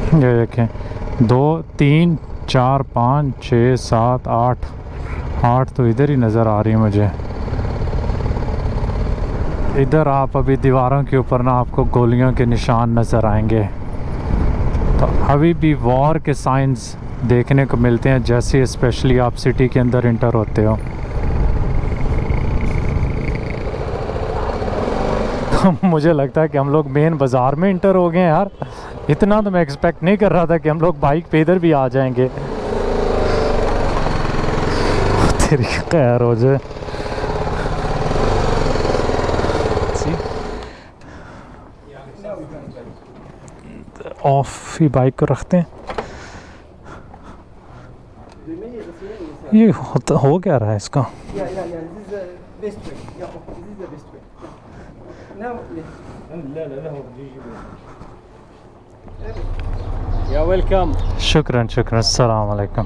ये देखें 2 3 4 5 6 7 8 तो इधर ही नज़र आ रही है मुझे। इधर आप अभी दीवारों के ऊपर ना आपको गोलियों के निशान नज़र आएंगे। तो अभी भी वॉर के साइंस देखने को मिलते हैं जैसे स्पेशली आप सिटी के अंदर इंटर होते हो। तो मुझे लगता है कि हम लोग मेन बाज़ार में इंटर हो गए हैं यार। इतना तो मैं एक्सपेक्ट नहीं कर रहा था कि हम लोग बाइक पे इधर भी आ जाएंगे। तेरी खैर हो जाए। ऑफ ही बाइक को रखते हैं। ये हो क्या रहा है इसका? या वेलकम। शुक्रन शुक्रन। अस्सलाम वालेकुम।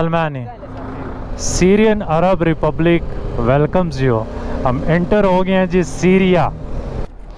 अल्मानी। Syrian Arab republic welcomes you. हम एंटर हो गए हैं जी Syria.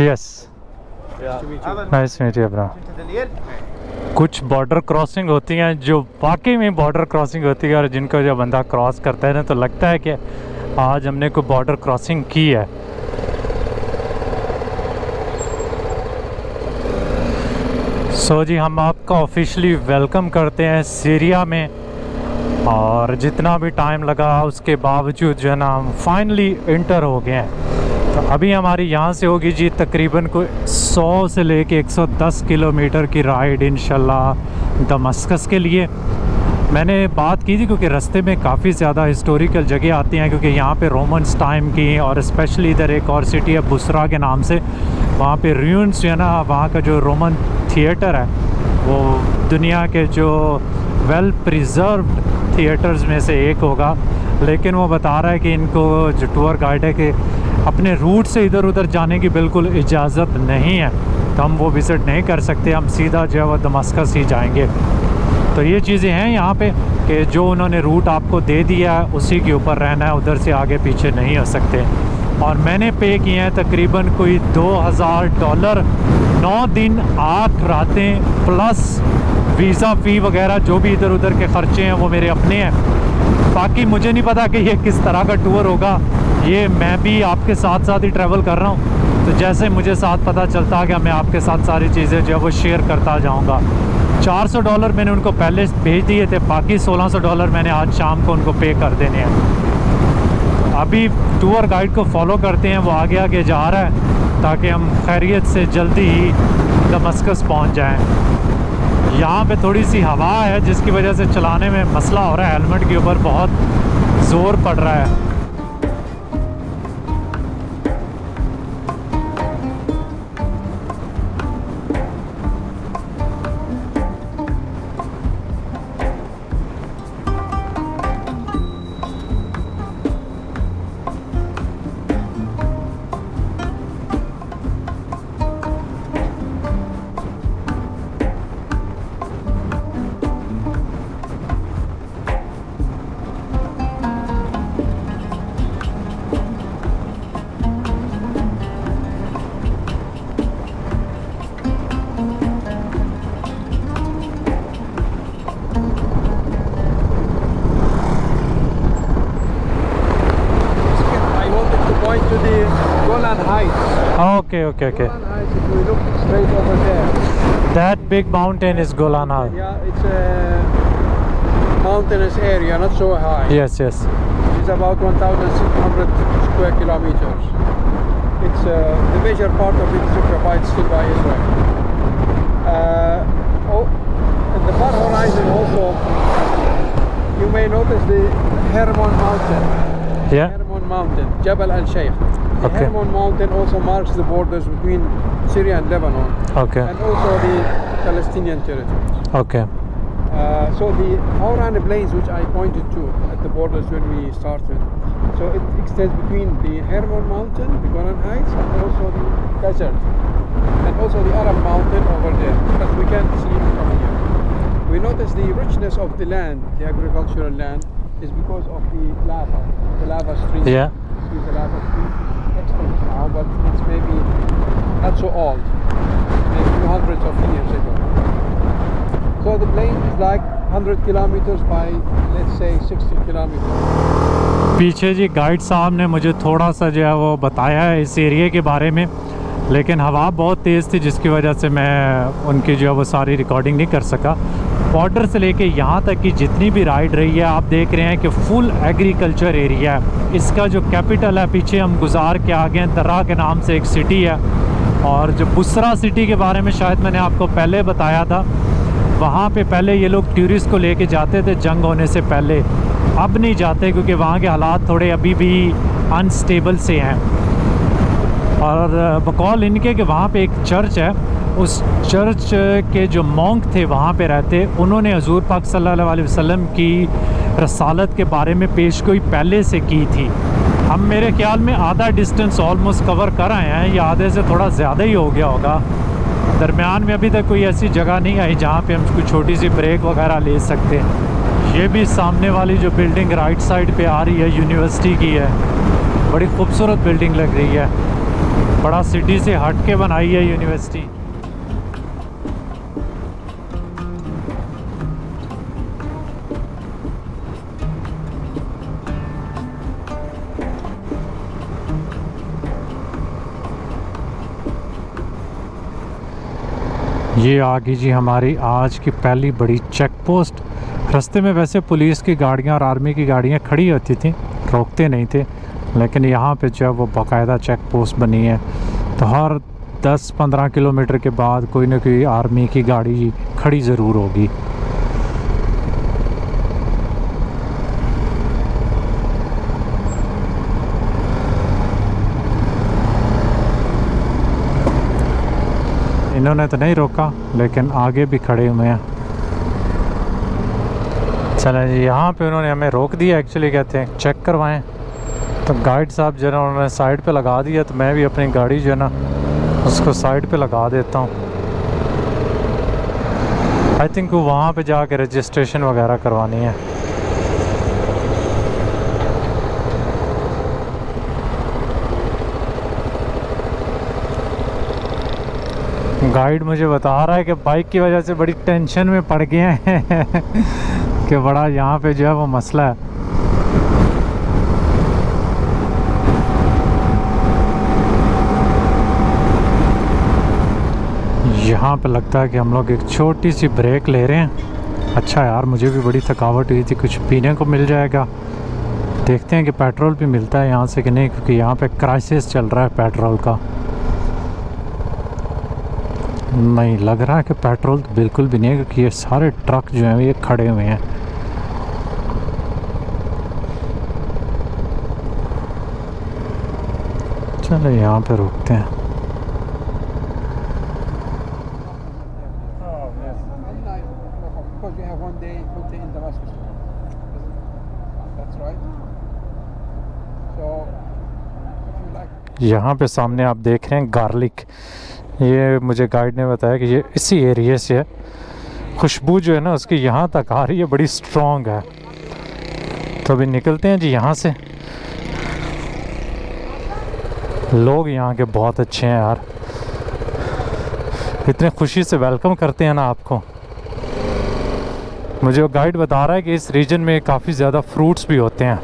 Yes nice meet you bro. कुछ बॉर्डर क्रॉसिंग होती हैं जो वाकई में बॉर्डर क्रॉसिंग होती है और जिनको जब बंदा क्रॉस करता है ना तो लगता है कि आज हमने कोई बॉर्डर क्रॉसिंग की है। सो जी हम आपका ऑफिशियली वेलकम करते हैं सीरिया में। और जितना भी टाइम लगा उसके बावजूद जो है ना हम फाइनली इंटर हो गए हैं। तो अभी हमारी यहाँ से होगी जी तकरीबन कोई 100 से लेके 110 किलोमीटर की राइड इंशाल्लाह दमस्कस के लिए। मैंने बात की थी क्योंकि रास्ते में काफ़ी ज़्यादा हिस्टोरिकल जगह आती हैं क्योंकि यहाँ पे रोमन्स टाइम की और स्पेशली इधर एक और सिटी है बुसरा के नाम से, वहाँ पे रूइंस जो है ना वहाँ का जो रोमन थिएटर है वो दुनिया के जो वेल प्रिजर्व्ड थिएटर्स में से एक होगा। लेकिन वो बता रहा है कि इनको जो टूर गाइड है कि अपने रूट से इधर उधर जाने की बिल्कुल इजाज़त नहीं है, तो हम वो विज़िट नहीं कर सकते, हम सीधा जो है वो दमस्कस ही जाएंगे। तो ये चीज़ें हैं यहाँ पे कि जो उन्होंने रूट आपको दे दिया है उसी के ऊपर रहना है, उधर से आगे पीछे नहीं हो सकते। और मैंने पे किए हैं तकरीबन कोई $2000 9 दिन 8 रातें प्लस वीज़ा फ़ी वगैरह जो भी इधर उधर के ख़र्चे हैं वो मेरे अपने हैं। बाकी मुझे नहीं पता कि ये किस तरह का टूर होगा, ये मैं भी आपके साथ साथ ही ट्रैवल कर रहा हूँ। तो जैसे मुझे साथ पता चलता है मैं आपके साथ सारी चीज़ें जो है वो शेयर करता जाऊँगा। $400 मैंने उनको पहले भेज दिए थे, बाकी $1600 मैंने आज शाम को उनको पे कर देने हैं। अभी टूर गाइड को फॉलो करते हैं, वो आगे आगे जा रहा है ताकि हम खैरियत से जल्दी ही दमस्कस पहुंच जाएं। यहाँ पे थोड़ी सी हवा है जिसकी वजह से चलाने में मसला हो रहा है, हेलमेट के ऊपर बहुत ज़ोर पड़ रहा है। Okay. Golan Heights, if we look straight over there. That big mountain is Golan Heights. Yeah, it's a mountainous area, not so high. Yes. It's about 1,600 square kilometers. It's the major part of it is occupied still by Israel. In the far horizon also, you may notice the Hermon Mountain. Yeah. Hermon Mountain, Jabal al-Sheikh. The Okay. Hermon Mountain also marks the borders between Syria and Lebanon, Okay. and also the Palestinian territory. Okay. So the Hauran Plains, which I pointed to at the borders when we started, so it extends between the Hermon Mountain, the Golan Heights, and also the desert, and also the Arab Mountain over there, but we can't see it from here. We notice the richness of the land, the agricultural land, is because of the lava streams. Yeah. type of experts now, but it's maybe not so old, maybe few hundreds of years ago. So the plane is like 100 kilometers by, let's say, 60 kilometers. पीछे जी guide साहब ने मुझे थोड़ा सा जो है वो बताया है इस एरिया के बारे में, लेकिन हवा बहुत तेज़ थी जिसकी वजह से मैं उनकी जो है वो सारी रिकॉर्डिंग नहीं कर सका। बॉर्डर से लेके यहाँ तक की जितनी भी राइड रही है आप देख रहे हैं कि फुल एग्रीकल्चर एरिया है। इसका जो कैपिटल है पीछे हम गुजार के आ गए हैं, दर्रा के नाम से एक सिटी है। और जो बुसरा सिटी के बारे में शायद मैंने आपको पहले बताया था, वहाँ पे पहले ये लोग टूरिस्ट को लेके जाते थे जंग होने से पहले, अब नहीं जाते क्योंकि वहाँ के हालात थोड़े अभी भी अनस्टेबल से हैं। और बकौल इनके कि वहाँ पे एक चर्च है, उस चर्च के जो मॉन्क थे वहाँ पे रहते, उन्होंने हजूर पाक सल्लल्लाहु अलैहि वसल्लम की रसालत के बारे में पेशगोई पहले से की थी। हम मेरे ख्याल में आधा डिस्टेंस ऑलमोस्ट कवर कर आए हैं, या आधे से थोड़ा ज़्यादा ही हो गया होगा। दरमियान में अभी तक कोई ऐसी जगह नहीं आई जहाँ पे हम कोई छोटी सी ब्रेक वगैरह ले सकते। ये भी सामने वाली जो बिल्डिंग राइट साइड पे आ रही है यूनिवर्सिटी की है, बड़ी खूबसूरत बिल्डिंग लग रही है, बड़ा सिटी से हट के बनाई है यूनिवर्सिटी। ये आ गई जी हमारी आज की पहली बड़ी चेक पोस्ट। रास्ते में वैसे पुलिस की गाड़ियाँ और आर्मी की गाड़ियाँ खड़ी होती थी, रोकते नहीं थे, लेकिन यहाँ पे जो है वो बाकायदा चेक पोस्ट बनी है। तो हर 10-15 किलोमीटर के बाद कोई ना कोई आर्मी की गाड़ी खड़ी ज़रूर होगी। इन्होंने तो नहीं रोका, लेकिन आगे भी खड़े हुए हैं। चलें जी, यहाँ पे उन्होंने हमें रोक दिया। एक्चुअली कहते हैं चेक करवाएं, तो गाइड साहब जो है ना उन्होंने साइड पे लगा दिया, तो मैं भी अपनी गाड़ी जो है ना उसको साइड पे लगा देता हूँ। आई थिंक वो वहाँ पे जाके रजिस्ट्रेशन वगैरह करवानी है। गाइड मुझे बता रहा है कि बाइक की वजह से बड़ी टेंशन में पड़ गए हैं कि बड़ा यहाँ पे जो है वो मसला है। यहाँ पे लगता है कि हम लोग एक छोटी सी ब्रेक ले रहे हैं। अच्छा यार, मुझे भी बड़ी थकावट हुई थी, कुछ पीने को मिल जाएगा। देखते हैं कि पेट्रोल भी मिलता है यहाँ से कि नहीं, क्योंकि यहाँ पे क्राइसिस चल रहा है पेट्रोल का। नहीं लग रहा है कि पेट्रोल तो बिल्कुल भी नहीं है, क्योंकि ये सारे ट्रक जो हैं ये खड़े हुए हैं। चलो यहाँ पे रुकते हैं। Because we have 1 day full day in Damascus. That's right. So if you like. यहाँ पे सामने आप देख रहे हैं गार्लिक। ये मुझे गाइड ने बताया कि ये इसी एरिया से है। खुशबू जो है ना उसकी यहाँ तक आ रही है, बड़ी स्ट्रॉन्ग है। तो अभी निकलते हैं जी यहाँ से। लोग यहाँ के बहुत अच्छे हैं यार, इतने खुशी से वेलकम करते हैं ना आपको। मुझे वो गाइड बता रहा है कि इस रीजन में काफ़ी ज़्यादा फ्रूट्स भी होते हैं।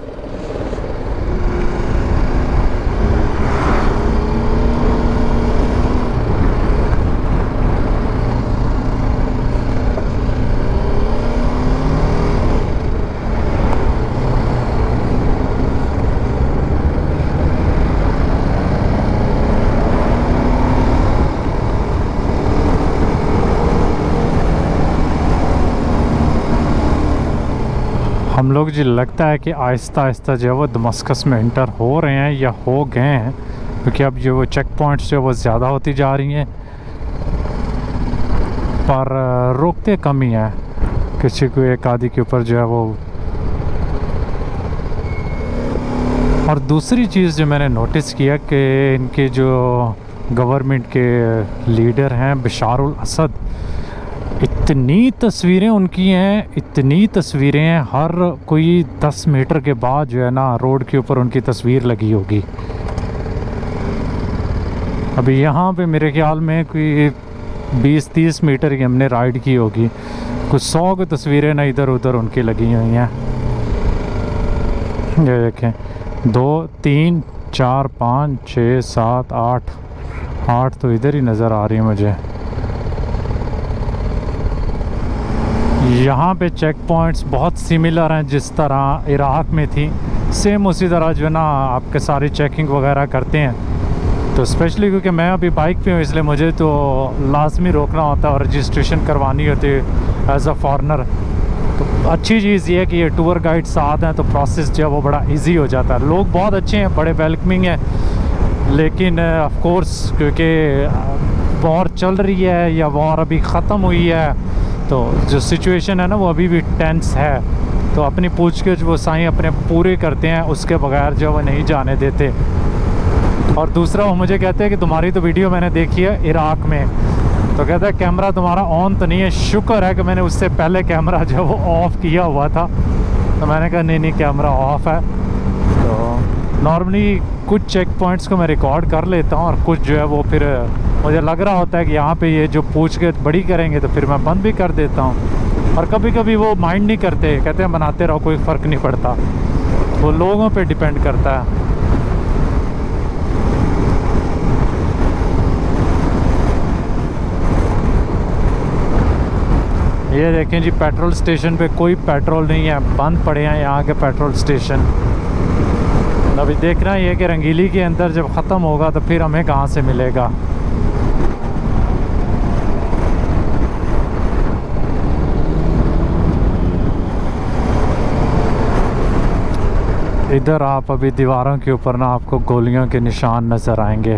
हम लोग जी लगता है कि आहिस्ता आहिस्ता जो है वो दमस्कस में इंटर हो रहे हैं या हो गए हैं, क्योंकि अब जो वो चेक पॉइंट्स जो वो ज़्यादा होती जा रही हैं, पर रोकते कम ही हैं। किसी को एक आदि के ऊपर जो है वो। और दूसरी चीज़ जो मैंने नोटिस किया कि इनके जो गवर्नमेंट के लीडर हैं बशारुल असद, इतनी तस्वीरें उनकी हैं, इतनी तस्वीरें हैं, हर कोई 10 मीटर के बाद जो है ना रोड के ऊपर उनकी तस्वीर लगी होगी। अभी यहाँ पे मेरे ख्याल में कोई 20-30 मीटर की हमने राइड की होगी, कुछ 100 की तस्वीरें ना इधर उधर उनकी लगी हुई हैं। ये देखें, 2 3 4 5 6 7 8 तो इधर ही नज़र आ रही है मुझे। यहाँ पे चेक पॉइंट्स बहुत सिमिलर हैं जिस तरह इराक़ में थी, सेम उसी तरह जो है ना आपके सारी चेकिंग वगैरह करते हैं। तो स्पेशली क्योंकि मैं अभी बाइक पे हूँ इसलिए मुझे तो लाजमी रोकना होता है और रजिस्ट्रेशन करवानी होती है एज़ अ फॉरनर। तो अच्छी चीज़ ये है कि ये टूर गाइड साथ हैं तो प्रोसेस जो है वो बड़ा इजी हो जाता है। लोग बहुत अच्छे हैं, बड़े वेलकमिंग हैं, लेकिन ऑफ कोर्स क्योंकि वॉर चल रही है या वॉर अभी ख़त्म हुई है तो जो सिचुएशन है ना वो अभी भी टेंस है, तो अपनी पूछगिछ वो साईं अपने पूरे करते हैं, उसके बगैर जो वो नहीं जाने देते। और दूसरा वो मुझे कहते हैं कि तुम्हारी तो वीडियो मैंने देखी है इराक़ में, तो कहता है कैमरा तुम्हारा ऑन तो नहीं है। शुक्र है कि मैंने उससे पहले कैमरा जो वो ऑफ़ किया हुआ था, तो मैंने कहा नहीं कैमरा ऑफ़ है। तो नॉर्मली कुछ चेक पॉइंट्स को मैं रिकॉर्ड कर लेता हूँ और कुछ जो है वो फिर मुझे लग रहा होता है कि यहाँ पे ये जो पूछ के बड़ी करेंगे तो फिर मैं बंद भी कर देता हूँ। और कभी कभी वो माइंड नहीं करते, कहते हैं बनाते रहो कोई फ़र्क नहीं पड़ता, वो लोगों पे डिपेंड करता है। ये देखें जी, पेट्रोल स्टेशन पे कोई पेट्रोल नहीं है, बंद पड़े हैं यहाँ के पेट्रोल स्टेशन। अभी देखना ये कि रंगीली के अंदर जब ख़त्म होगा तो फिर हमें कहाँ से मिलेगा। इधर आप अभी दीवारों के ऊपर ना आपको गोलियों के निशान नज़र आएंगे,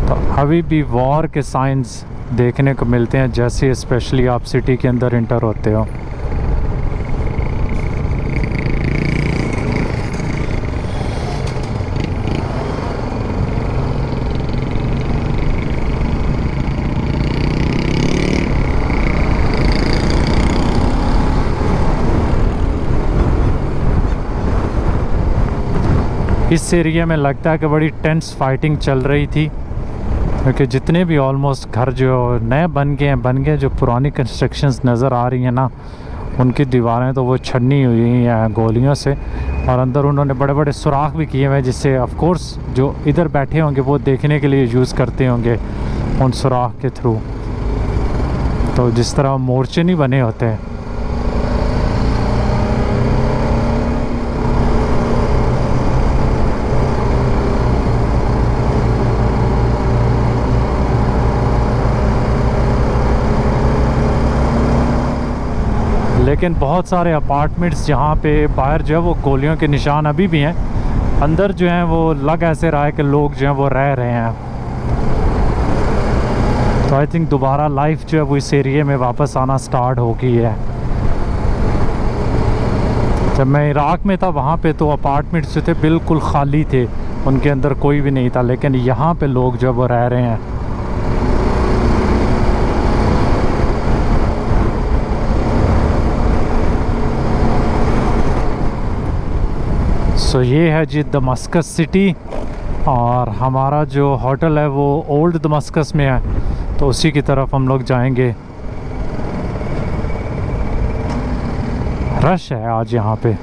तो अभी भी वॉर के साइंस देखने को मिलते हैं जैसे स्पेशली आप सिटी के अंदर इंटर होते हो। इस एरिया में लगता है कि बड़ी टेंस फाइटिंग चल रही थी, क्योंकि जितने भी ऑलमोस्ट घर जो नए बन गए, जो पुरानी कंस्ट्रक्शंस नज़र आ रही हैं ना, उनकी दीवारें तो वो छन्नी हुई हैं गोलियों से, और अंदर उन्होंने बड़े बड़े सुराख भी किए हुए हैं जिससे ऑफ कोर्स जो इधर बैठे होंगे वो देखने के लिए यूज़ करते होंगे उन सुराख के थ्रू। तो जिस तरह मोर्चे नहीं बने होते हैं। लेकिन बहुत सारे अपार्टमेंट्स जहाँ पे बाहर जो है वो गोलियों के निशान अभी भी हैं, अंदर जो हैं वो लग ऐसे रहा है कि लोग जो हैं वो रह रहे हैं। तो आई थिंक दोबारा लाइफ जो है वो इस एरिया में वापस आना स्टार्ट हो गई है। जब मैं इराक़ में था वहाँ पे तो अपार्टमेंट्स जो थे बिल्कुल खाली थे, उनके अंदर कोई भी नहीं था, लेकिन यहाँ पे लोग जो वो रह रहे हैं। सो ये है जी दमस्कस सिटी, और हमारा जो होटल है वो ओल्ड दमस्कस में है, तो उसी की तरफ हम लोग जाएंगे। रश है आज यहाँ पे।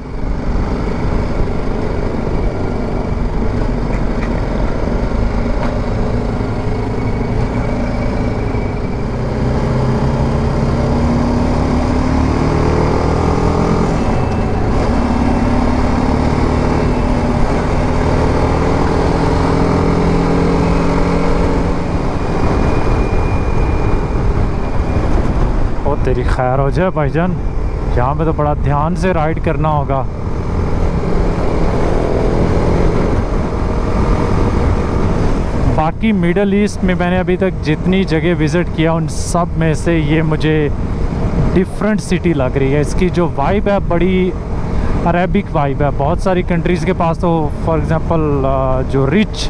तेरी खैर हो जाए भाईजान, यहाँ पे तो बड़ा ध्यान से राइड करना होगा। बाकी मिडल ईस्ट में मैंने अभी तक जितनी जगह विज़िट किया उन सब में से ये मुझे डिफरेंट सिटी लग रही है। इसकी जो वाइब है बड़ी अरेबिक वाइब है। बहुत सारी कंट्रीज़ के पास तो फॉर एग्ज़ाम्पल जो रिच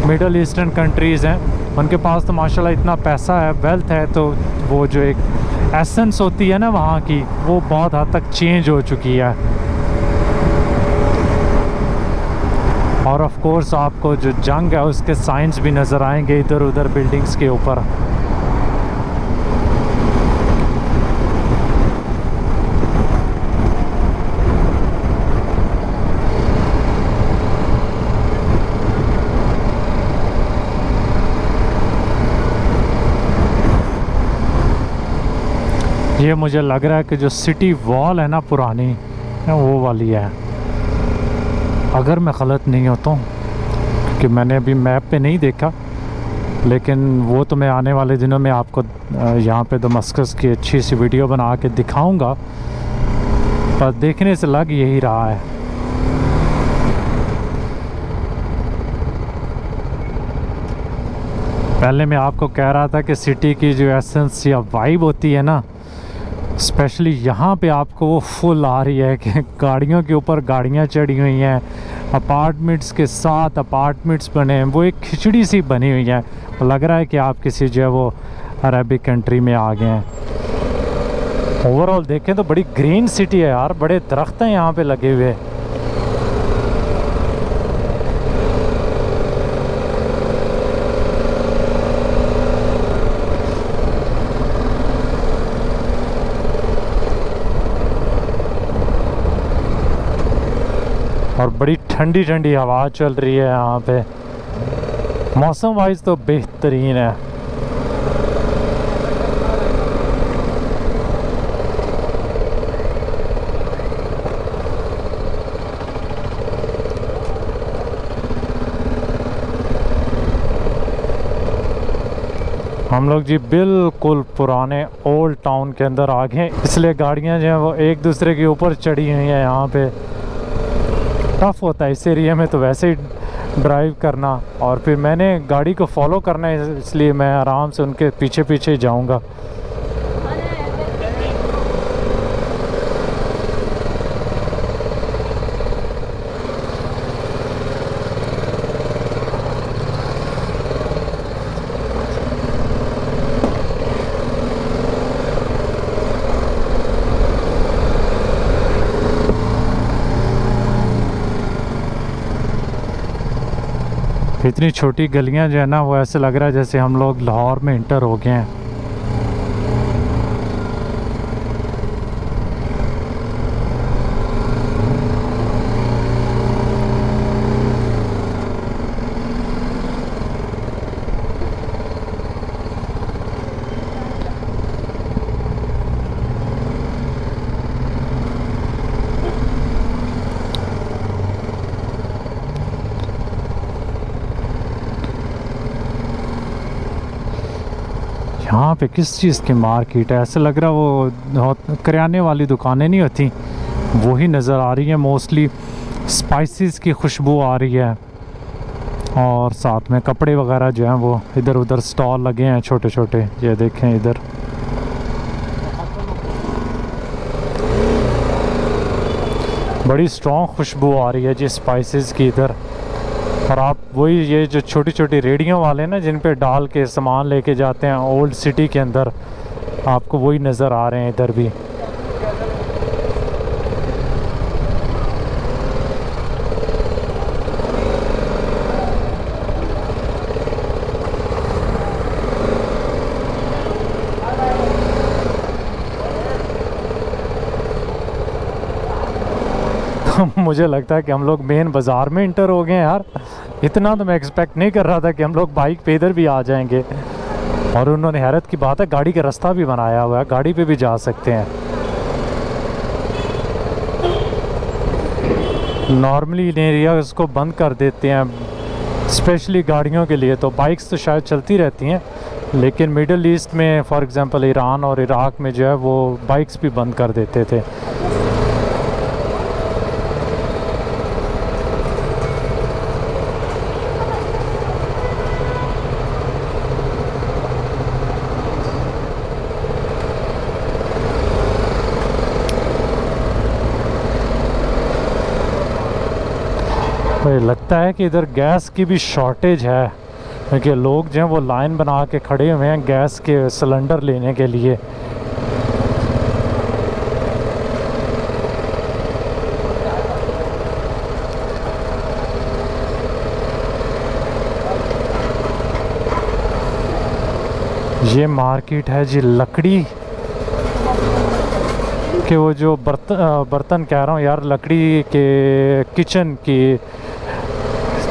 मिडल ईस्टर्न कंट्रीज़ हैं उनके पास तो माशाल्लाह इतना पैसा है, वेल्थ है, तो वो जो एक एसेंस होती है ना वहाँ की, वो बहुत हद तक चेंज हो चुकी है। और ऑफ कोर्स आपको जो जंग है उसके साइंस भी नज़र आएंगे इधर उधर बिल्डिंग्स के ऊपर। ये मुझे लग रहा है कि जो सिटी वॉल है ना पुरानी, वो वाली है, अगर मैं ग़लत नहीं होता हूँ, क्योंकि मैंने अभी मैप पे नहीं देखा, लेकिन वो तो मैं आने वाले दिनों में आपको यहाँ पे दमस्कस की अच्छी सी वीडियो बना के दिखाऊंगा, पर देखने से लग यही रहा है। पहले मैं आपको कह रहा था कि सिटी की जो एसेंस या वाइब होती है ना, स्पेशली यहाँ पे आपको वो फुल आ रही है कि गाड़ियों के ऊपर गाड़ियाँ चढ़ी हुई हैं, अपार्टमेंट्स के साथ अपार्टमेंट्स बने हैं, वो एक खिचड़ी सी बनी हुई है। लग रहा है कि आप किसी जो है वो अरबिक कंट्री में आ गए हैं। ओवरऑल देखें तो बड़ी ग्रीन सिटी है यार, बड़े दरख्त हैं यहाँ पे लगे हुए। और बड़ी ठंडी ठंडी हवा चल रही है यहाँ पे, मौसम वाइज तो बेहतरीन है। हम लोग जी बिल्कुल पुराने ओल्ड टाउन के अंदर आ गए, इसलिए गाड़ियाँ जो हैं वो एक दूसरे के ऊपर चढ़ी हुई हैं। यहाँ पे टफ़ होता है इस एरिया में तो वैसे ही ड्राइव करना, और फिर मैंने गाड़ी को फॉलो करना है, इसलिए मैं आराम से उनके पीछे पीछे जाऊंगा। इतनी छोटी गलियां जो है ना, वो ऐसे लग रहा है जैसे हम लोग लाहौर में इंटर हो गए हैं। यहाँ पे किस चीज़ की मार्केट है? ऐसे लग रहा वो करियाने वाली दुकानें नहीं होती, वही नज़र आ रही है। मोस्टली स्पाइसेस की खुशबू आ रही है, और साथ में कपड़े वगैरह जो हैं वो इधर उधर स्टॉल लगे हैं छोटे छोटे। ये देखें इधर बड़ी स्ट्रॉन्ग खुशबू आ रही है जी स्पाइसेस की इधर। और आप वही ये जो छोटी छोटी रेडियों वाले ना, जिन पे डाल के सामान लेके जाते हैं ओल्ड सिटी के अंदर, आपको वही नज़र आ रहे हैं इधर भी। मुझे लगता है कि हम लोग मेन बाज़ार में इंटर हो गए हैं यार। इतना तो मैं एक्सपेक्ट नहीं कर रहा था कि हम लोग बाइक पे इधर भी आ जाएंगे। और उन्होंने, हैरत की बात है, गाड़ी का रास्ता भी बनाया हुआ है, गाड़ी पे भी जा सकते हैं। नॉर्मली इन एरियाज़ को बंद कर देते हैं स्पेशली गाड़ियों के लिए, तो बाइक्स तो शायद चलती रहती हैं, लेकिन मिडल ईस्ट में फॉर एग्ज़ाम्पल ईरान और इराक़ में जो है वो बाइक्स भी बंद कर देते थे। लगता है कि इधर गैस की भी शॉर्टेज है, देखिए लोग जो हैं वो लाइन बना के खड़े हुए हैं गैस के सिलेंडर लेने के लिए। ये मार्केट है जी लकड़ी के, वो जो बर्तन कह रहा हूँ यार, लकड़ी के किचन की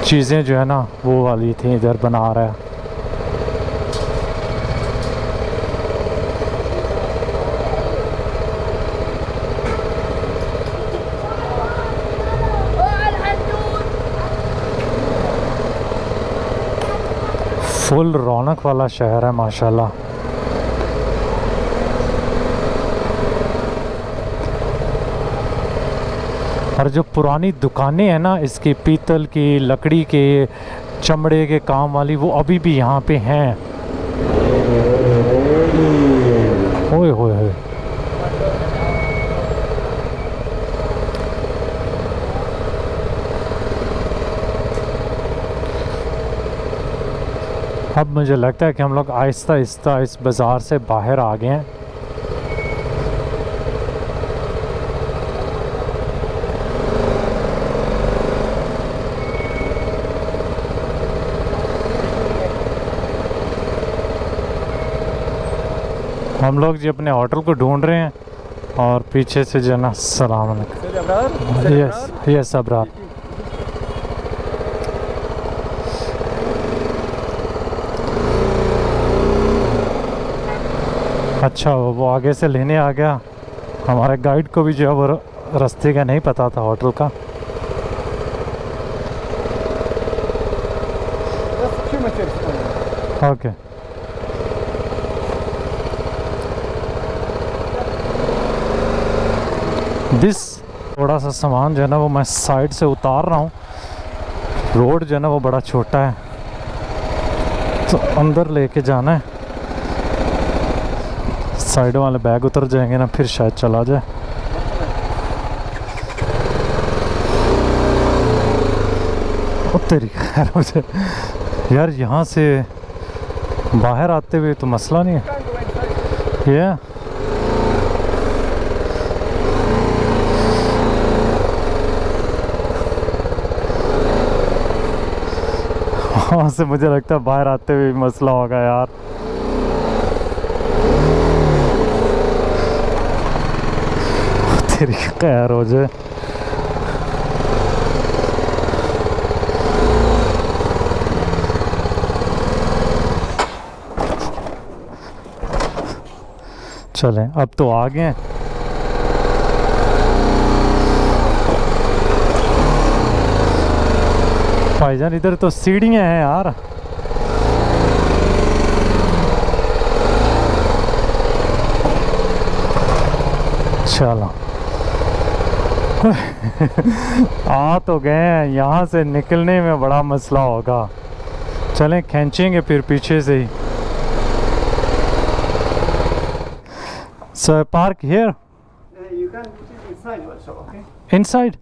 चीज़ें जो है ना वो वाली थी, इधर बना रहा है। फुल रौनक वाला शहर है माशाल्लाह। और जो पुरानी दुकानें हैं ना इसकी, पीतल की, लकड़ी के, चमड़े के काम वाली, वो अभी भी यहाँ पे हैं। ओए होए होए। अब मुझे लगता है कि हम लोग आहिस्ता आहिस्ता इस बाज़ार से बाहर आ गए हैं। हम लोग जी अपने होटल को ढूंढ रहे हैं और पीछे से जो है ना सलाम अलैकुम। Yes yes Abrar. अच्छा वो आगे से लेने आ गया। हमारे गाइड को भी जो है वो रास्ते का नहीं पता था होटल का। ओके दिस थोड़ा सा सामान जो है ना वो मैं साइड से उतार रहा हूँ। रोड जो है ना वो बड़ा छोटा है तो अंदर लेके जाना है। साइड वाले बैग उतर जाएंगे ना फिर शायद चला जाए। ओ तेरी खैर, मुझे यार यहाँ से बाहर आते हुए तो मसला नहीं है ये। वहाँ से मुझे लगता है बाहर आते हुए मसला होगा यार। तेरी खैर हो जाए। चलें अब तो आ गए। भाईजान इधर तो सीढ़ियाँ हैं यार। चलो आ तो गए हैं, यहाँ से निकलने में बड़ा मसला होगा। चलें खींचेंगे फिर पीछे से ही। So park here. You can put it inside also, okay? Inside?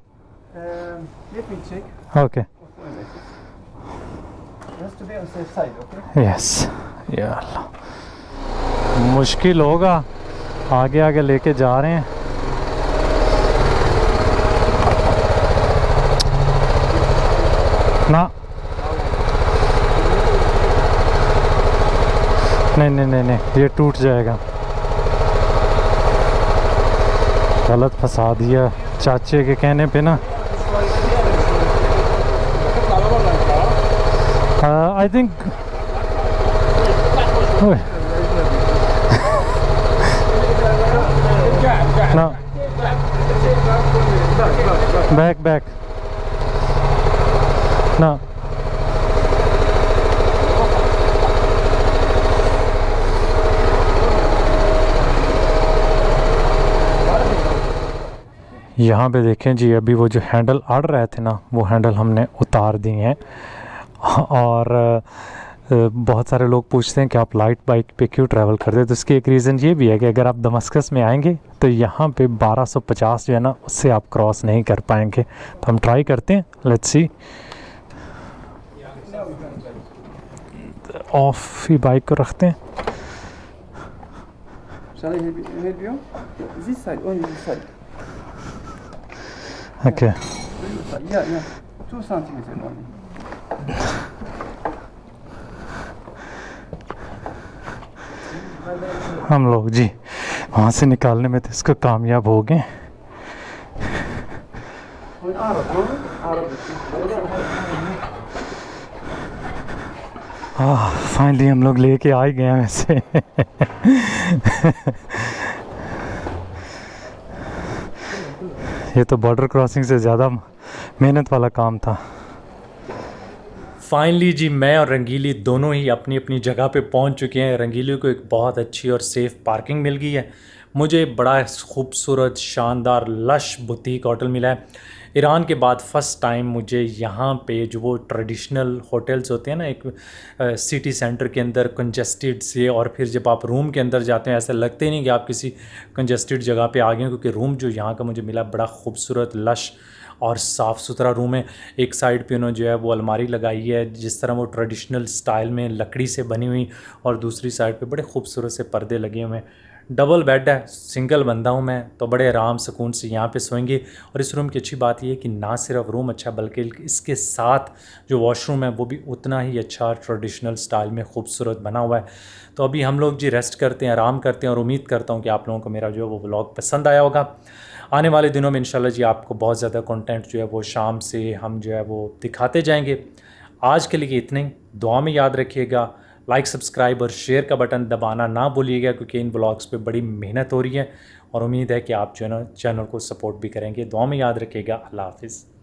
Let me check. Okay. Just to be on safe side, okay? Yes. या अल्लाह, मुश्किल होगा। आगे आगे लेके जा रहे हैं। ना नहीं नहीं नहीं नहीं, ये टूट जाएगा। गलत फंसा दिया चाचे के कहने पे ना। आई थिंक ना बैक बैक ना। यहाँ पे देखें जी, अभी वो जो हैंडल अड़ रहे थे ना वो हैंडल हमने उतार दिए हैं। और बहुत सारे लोग पूछते हैं कि आप लाइट बाइक पे क्यों ट्रैवल करते हैं, तो इसकी एक रीज़न ये भी है कि अगर आप दमस्कस में आएंगे तो यहाँ पे 1250 जो है ना उससे आप क्रॉस नहीं कर पाएंगे। तो हम ट्राई करते हैं, let's see. Of he bike को रखते हैं। Shall I help you? This side, only this side. Okay This side. Yeah. 2 centimeters only. हम लोग जी वहाँ से निकालने में तो इसको कामयाब हो गए। हाँ फाइनली हम लोग लेके आ ही गए हैं वैसे। ये तो बॉर्डर क्रॉसिंग से ज़्यादा मेहनत वाला काम था। फाइनली जी मैं और रंगीली दोनों ही अपनी अपनी जगह पे पहुंच चुके हैं। रंगीली को एक बहुत अच्छी और सेफ़ पार्किंग मिल गई है। मुझे बड़ा खूबसूरत शानदार लश बुटीक होटल मिला है। ईरान के बाद फ़र्स्ट टाइम मुझे यहाँ पे जो वो ट्रेडिशनल होटल्स होते हैं ना, एक सिटी सेंटर के अंदर कंजेस्टेड से, और फिर जब आप रूम के अंदर जाते हैं ऐसा लगते ही नहीं कि आप किसी कंजेस्टेड जगह पे आ गए हैं, क्योंकि रूम जो यहाँ का मुझे मिला बड़ा खूबसूरत लश और साफ़ सुथरा रूम है। एक साइड पे उन्होंने जो है वो अलमारी लगाई है जिस तरह वो ट्रेडिशनल स्टाइल में लकड़ी से बनी हुई, और दूसरी साइड पे बड़े खूबसूरत से पर्दे लगे हुए हैं। डबल बेड है, सिंगल बंदा हूँ मैं तो बड़े आराम सुकून से यहाँ पे सोएंगे। और इस रूम की अच्छी बात ये है कि ना सिर्फ रूम अच्छा बल्कि इसके साथ जो वॉशरूम है वो भी उतना ही अच्छा ट्रेडिशनल स्टाइल में खूबसूरत बना हुआ है। तो अभी हम लोग जी रेस्ट करते हैं, आराम करते हैं, और उम्मीद करता हूँ कि आप लोगों को मेरा जो है वो व्लॉग पसंद आया होगा। आने वाले दिनों में इंशाल्लाह जी आपको बहुत ज़्यादा कंटेंट जो है वो शाम से हम जो है वो दिखाते जाएंगे। आज के लिए इतने ही, दुआ में याद रखिएगा। लाइक, सब्सक्राइब और शेयर का बटन दबाना ना भूलिएगा, क्योंकि इन व्लॉग्स पे बड़ी मेहनत हो रही है, और उम्मीद है कि आप जो है ना चैनल को सपोर्ट भी करेंगे। दुआ में याद रखिएगा। अल्लाह हाफिज़।